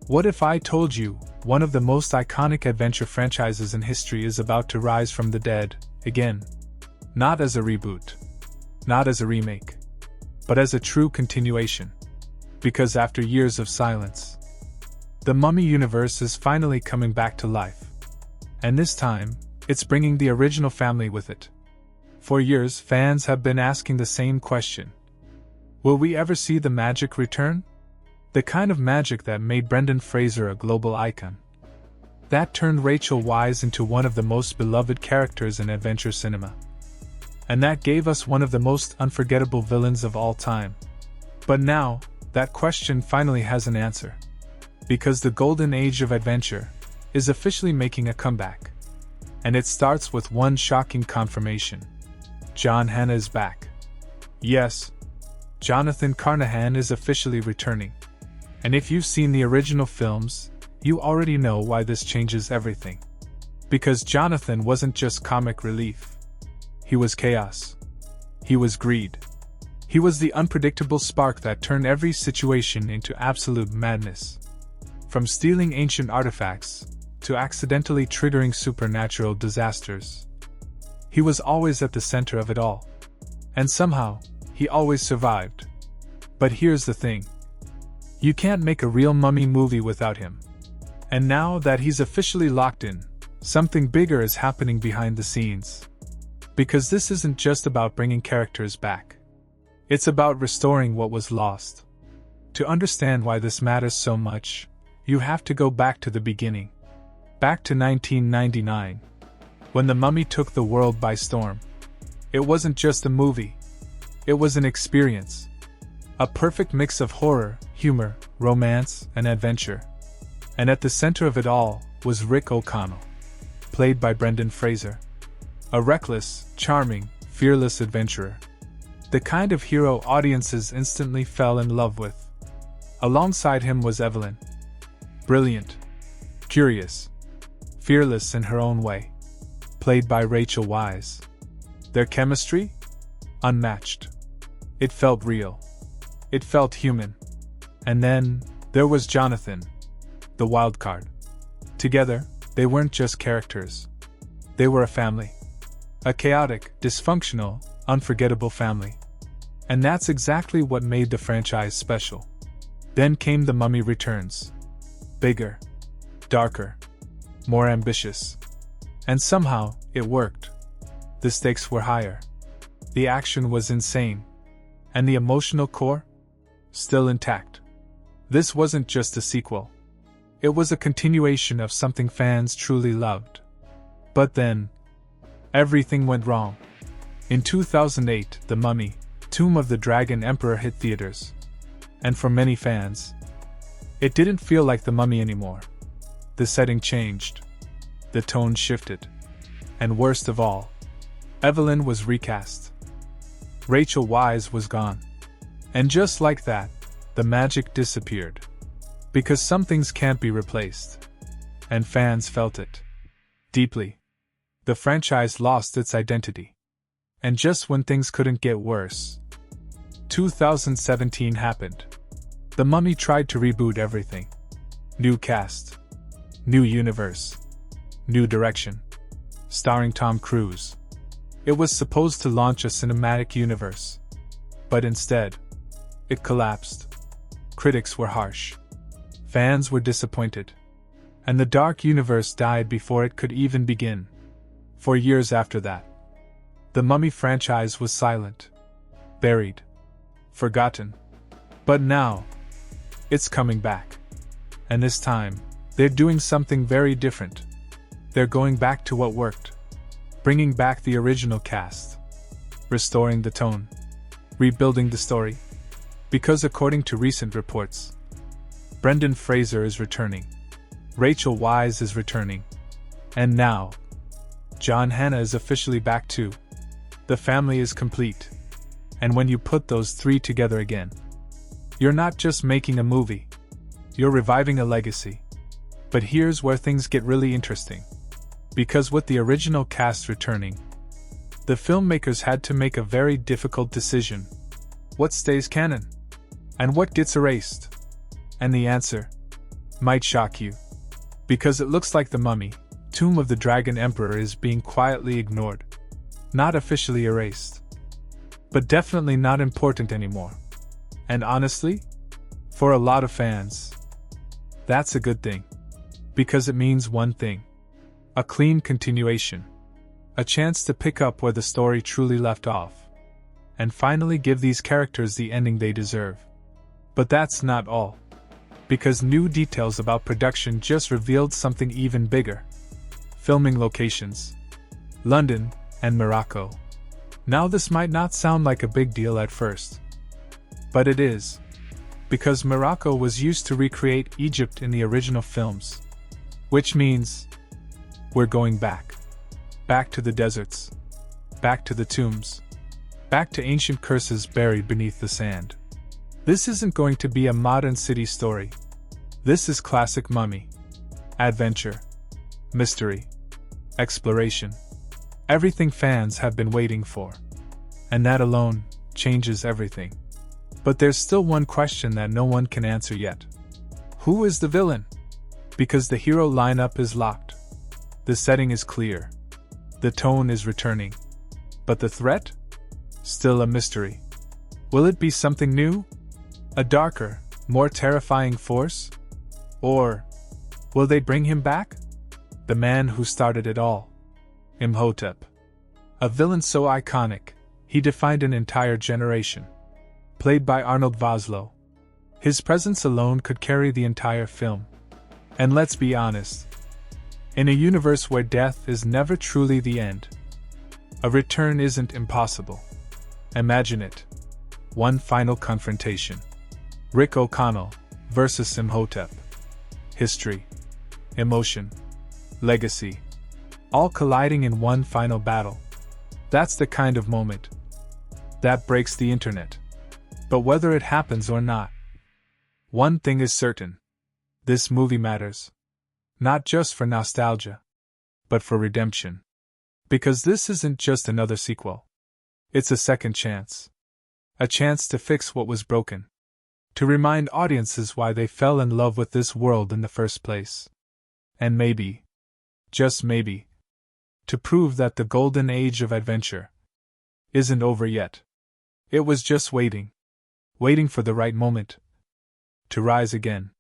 What if I told you one of the most iconic adventure franchises in history is about to rise from the dead, again? Not as a reboot, not as a remake, but as a true continuation. Because after years of silence, the Mummy universe is finally coming back to life. And this time, it's bringing the original family with it. For years, fans have been asking the same question. Will we ever see the magic return? The kind of magic that made Brendan Fraser a global icon. That turned Rachel Weisz into one of the most beloved characters in adventure cinema. And that gave us one of the most unforgettable villains of all time. But now, that question finally has an answer. Because the golden age of adventure is officially making a comeback. And it starts with one shocking confirmation. John Hannah is back. Yes, Jonathan Carnahan is officially returning. And if you've seen the original films, you already know why this changes everything. Because Jonathan wasn't just comic relief. He was chaos. He was greed. He was the unpredictable spark that turned every situation into absolute madness. From stealing ancient artifacts, to accidentally triggering supernatural disasters. He was always at the center of it all. And somehow, he always survived. But here's the thing. You can't make a real Mummy movie without him. And now that he's officially locked in, something bigger is happening behind the scenes. Because this isn't just about bringing characters back. It's about restoring what was lost. To understand why this matters so much, you have to go back to the beginning. Back to 1999. When The Mummy took the world by storm. It wasn't just a movie. It was an experience. A perfect mix of horror, humor, romance, and adventure. And at the center of it all was Rick O'Connell, played by Brendan Fraser. A reckless, charming, fearless adventurer. The kind of hero audiences instantly fell in love with. Alongside him was Evelyn. Brilliant, curious, fearless in her own way. Played by Rachel Weisz. Their chemistry? Unmatched. It felt real. It felt human. And then, there was Jonathan, the wild card. Together, they weren't just characters. They were a family. A chaotic, dysfunctional, unforgettable family. And that's exactly what made the franchise special. Then came The Mummy Returns. Bigger. Darker. More ambitious. And somehow, it worked. The stakes were higher. The action was insane. And the emotional core? Still intact. This wasn't just a sequel. It was a continuation of something fans truly loved. But then, everything went wrong. In 2008, The Mummy, Tomb of the Dragon Emperor hit theaters. And for many fans, it didn't feel like The Mummy anymore. The setting changed. The tone shifted. And worst of all, Evelyn was recast. Rachel Weisz was gone. And just like that, the magic disappeared. Because some things can't be replaced. And fans felt it. Deeply. The franchise lost its identity. And just when things couldn't get worse, 2017 happened. The Mummy tried to reboot everything. New cast. New universe. New direction. Starring Tom Cruise. It was supposed to launch a cinematic universe. But instead, it collapsed. Critics were harsh. Fans were disappointed. And the dark universe died before it could even begin. For years after that, the Mummy franchise was silent. Buried. Forgotten. But now, it's coming back. And this time, they're doing something very different. They're going back to what worked. Bringing back the original cast. Restoring the tone. Rebuilding the story. Because according to recent reports, Brendan Fraser is returning. Rachel Weisz is returning. And now, John Hannah is officially back too. The family is complete. And when you put those three together again, you're not just making a movie. You're reviving a legacy. But here's where things get really interesting. Because with the original cast returning, the filmmakers had to make a very difficult decision. What stays canon? And what gets erased? And the answer? might shock you. Because it looks like the mummy, tomb of the Dragon Emperor, is being quietly ignored. Not officially erased. But definitely not important anymore. And honestly, for a lot of fans, that's a good thing. Because it means one thing: a clean continuation. A chance to pick up where the story truly left off. And finally give these characters the ending they deserve. But that's not all. Because new details about production just revealed something even bigger. Filming locations: London and Morocco. Now this might not sound like a big deal at first. But it is. Because Morocco was used to recreate Egypt in the original films. Which means we're going back. Back to the deserts. Back to the tombs. Back to ancient curses buried beneath the sand. This isn't going to be a modern city story. This is classic mummy. Adventure. Mystery. Exploration. Everything fans have been waiting for. And that alone changes everything. But there's still one question that no one can answer yet. Who is the villain? Because the hero lineup is locked. The setting is clear. The tone is returning. But the threat? Still a mystery. Will it be something new? A darker, more terrifying force? Or will they bring him back? The man who started it all. Imhotep. A villain so iconic, he defined an entire generation. Played by Arnold Vosloo. His presence alone could carry the entire film. And let's be honest. In a universe where death is never truly the end, a return isn't impossible. Imagine it. One final confrontation. Rick O'Connell versus Imhotep. History. Emotion. Legacy. All colliding in one final battle. That's the kind of moment that breaks the internet. But whether it happens or not, one thing is certain. This movie matters. Not just for nostalgia, but for redemption. Because this isn't just another sequel. It's a second chance. A chance to fix what was broken. To remind audiences why they fell in love with this world in the first place. And maybe, just maybe, to prove that the golden age of adventure isn't over yet. It was just waiting. Waiting for the right moment to rise again.